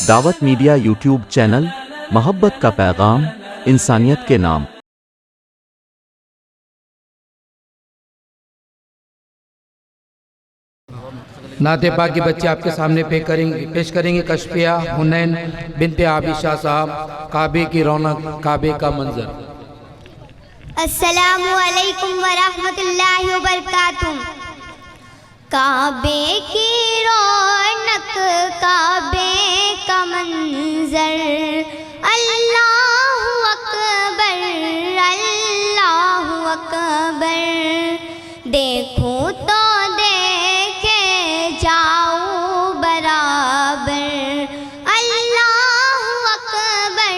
دعوت media YouTube channel, محبت کا پیغام، انسانیت کے نام۔ نعت پاک کی بچے آپ کے سامنے پیش کریں گے کشفیہ حنین بنت عابشہ صاحب، کعبے کی رونق، کعبے کا منظر۔ السلام علیکم ورحمۃ اللہ وبرکاتہ۔ کعبے کی رونق، کعبے کا منظر، اللہ اکبر اللہ اکبر، دیکھوں تو دیکھے جاؤں برابر، اللہ اکبر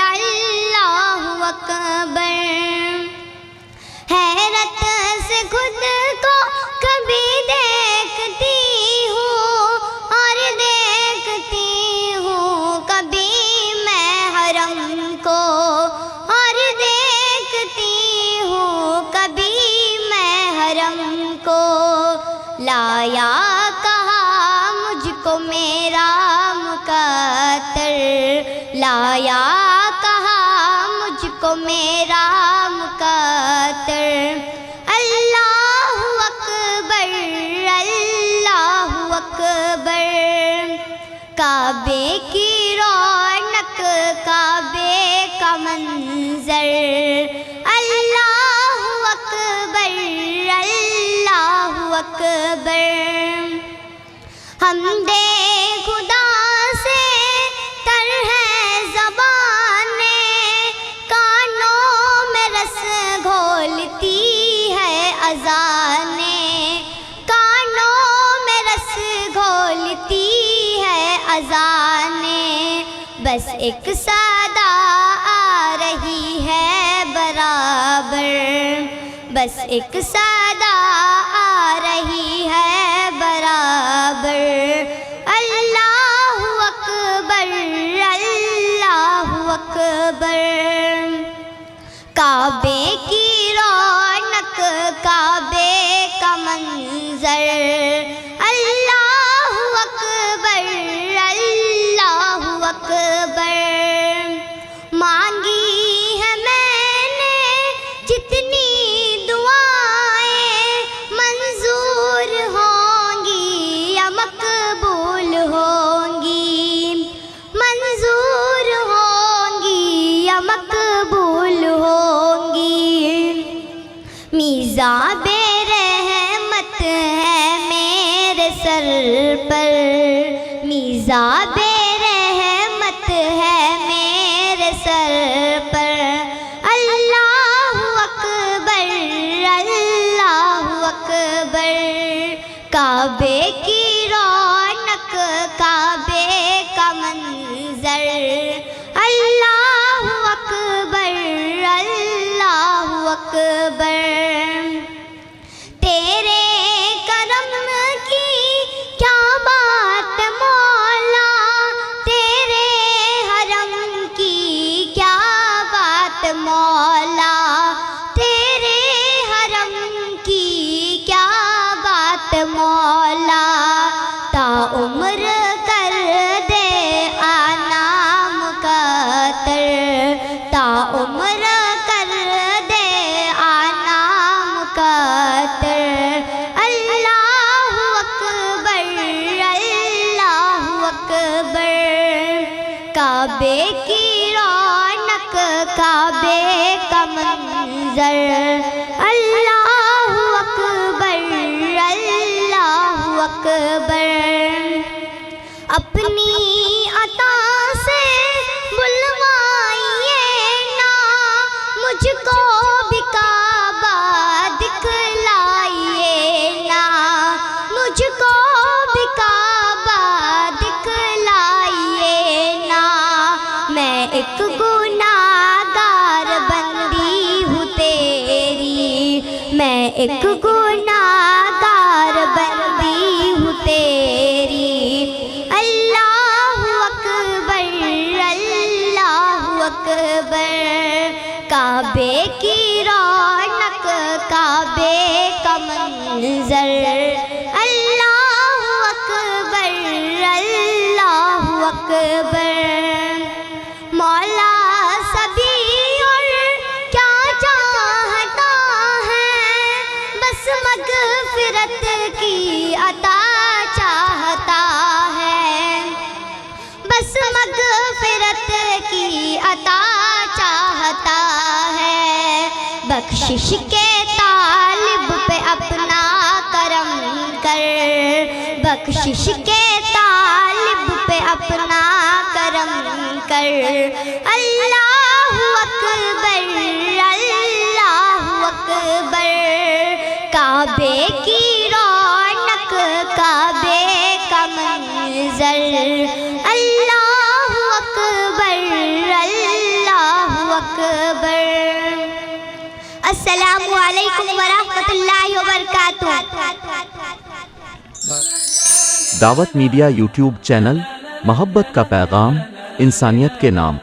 اللہ اکبر، حیرت سے خود کو کبھی دیکھتی ہوں اور دیکھتی ہوں کبھی میں حرم کو، اور دیکھتی ہوں کبھی میں حرم کو، لایا کہاں مجھ کو میرا مقتر، لایا کہاں مجھ کو میرا مقتر، اللہ اکبر اللہ اکبر، کعبے کی رونق، کعبے کا منظر، اللہ اکبر اللہ اکبر، حمد خدا سے تر ہے زبانیں، کانوں میں رس گھولتی ہے اذانیں، کانوں میں رس گھولتی ہے اذانیں، بس ایک صدا آ رہی ہے برابر، بس ایک صدا آ رہی ہے برابر، اللہ اکبر اللہ اکبر، کعبے کی رونق، کعبے کا منظر، اللہ اکبر اللہ اکبر، مانگی ہے میں نے جتنی دعائیں، منظور ہوں گی یا مقبول ہوں گی، منظور ہوں گی یا مقبول ہوں گی، میزاب رحمت ہے میرے سر پر، میزاب رحمت ہے میرے سر پر، اللہ اکبر اللہ اکبر، کعبے کی رونق، کعبے کا منظر، اللہ اکبر اللہ اکبر، تیرے کرم کی کیا بات مولا، تیرے حرم کی کیا بات مولا، تیرے حرم کی کیا بات مولا، تا عمر کر دے آنا مقتر، تا عمر کر دے آنا مقتر، اللہ اکبر اللہ اکبر، کعبے کی رونق، کعبے کا منظر، اللہ اکبر اللہ اکبر، اپنی عطا سے بلوائیے نا مجھ کو بھی کعبہ دکھلائیے نا، مجھ کو بھی کعبہ دکھلائیے نا، میں ایک گناہگار بندی ہوں تیری، میں ایک گناہگار بندی ہوں تیری، اللہ اکبر اللہ اکبر، کعبے کی رونق، کعبے کا منظر، اللہ اکبر اللہ اکبر مولا سبھی اور کیا چاہتا ہے بس مغفرت کی عطا چاہتا ہے بس مغفرت کی عطا چاہتا ہے بخشش کے طالب پہ اپنا کرم کر بخشش کے طالب پہ اپنا کرم کر اللہ اکبر کعبے کی رونق کعبے کا منظر اللہ اکبر السلام علیکم ورحمۃ اللہ وبرکاتہ. دعوت میڈیا یوٹیوب چینل محبت کا پیغام انسانیت کے نام